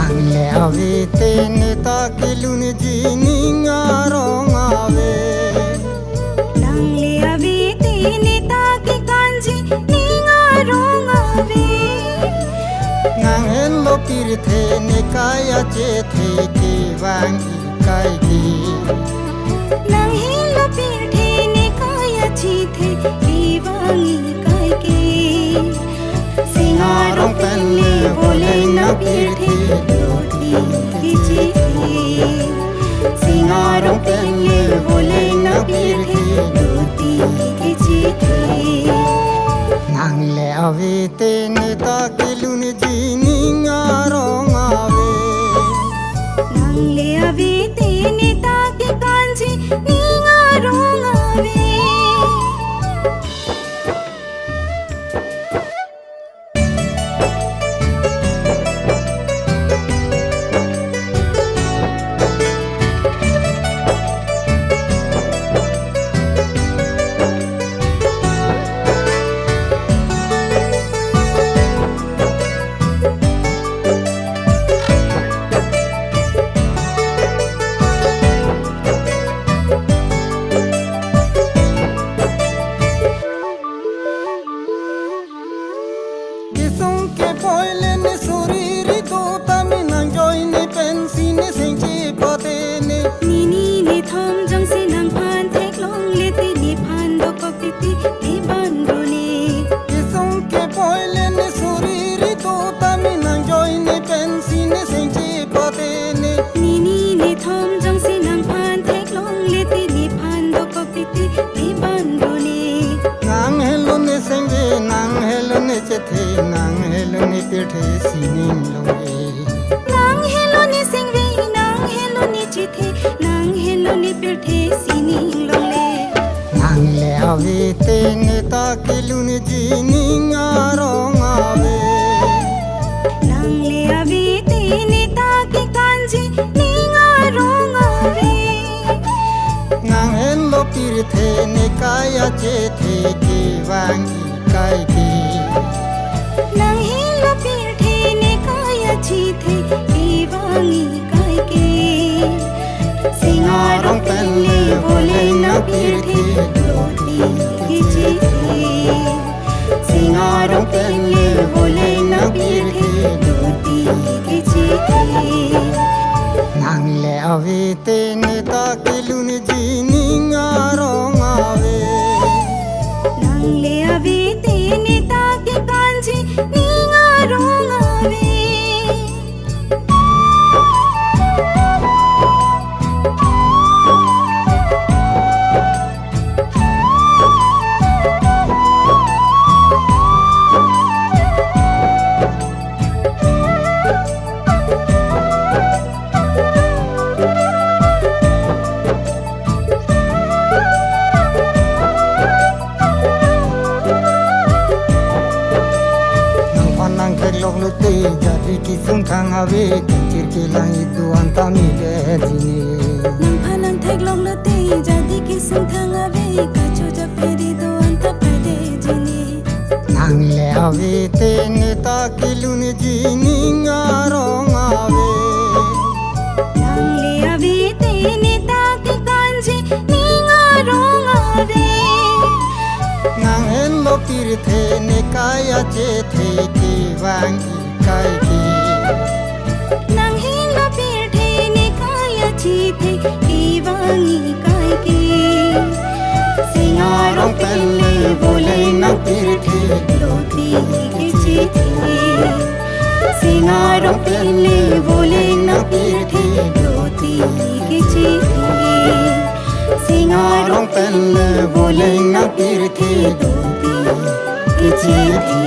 Nangle ave teneta kilun jininga rongawe. Nangle ave teneta ki kanji ninga rongawe. Nangen lo pirthe nekaya chethe ke wangi kai ki. Nangen lo pirthe nekaya chethe ke wangi kai ki. Singarong pelle bole na pirthe doti ki chethe. Singarong pelle bole na pirthe doti ki chethe. Nangle ave teneta kilun jininga rongawe. Nangle ave teneta ki kanji ninga rongawe. Ke boilen suriri to taminang joine pensine sengche patene Nini ne thom jang se nang phan thek long le te ni phan do ko piti e bandu ne Kisong ke boilen suriri to taminang joine pensine sengche patene Nini ne thom jang se nang phan thek long le te ni phan do ko piti e bandu ne Nang hello ne sengve nang hello ne chethe nang hello ne pirthe sining longe Nang hello ni singve nang hello ni chithe nang hello ni pirthe sining lole Nang le ave teneta kilun jininga rongawe Nang le ave teneta ki kanji ninga rongawe Nang hello pirthe nekaya chethe ke wangi kai ki Nang hello pirthe nekaya chithe e wangi kai ke Singarong pelle bole na pirthe doti ki chithe Singarong pelle bole na pirthe doti ki chithe Nangle ave teneta kilun jininga rongawe Nangle ave teneta ki kanji ninga rongawe Lok lute jadi kisung thang ave kichir ke langi duan tami de jine Nang phalang thek long la te jadi ki sung thang ave ka chu ja peri do anta pade jine Nangle ave teneta kilun jininga rongawe Nangle ave teneta ki kanji ninga rongawe Nang hello pirthe nekaya chethe ke wangi kai ki Nang hello pirthe nekaya chithe e wangi kai ke Singarong pelle bole na pirthe doti ki chithe Singarong pelle bole na pirthe doti ki chithe Singarong pelle bole na pirthe doti ki chithe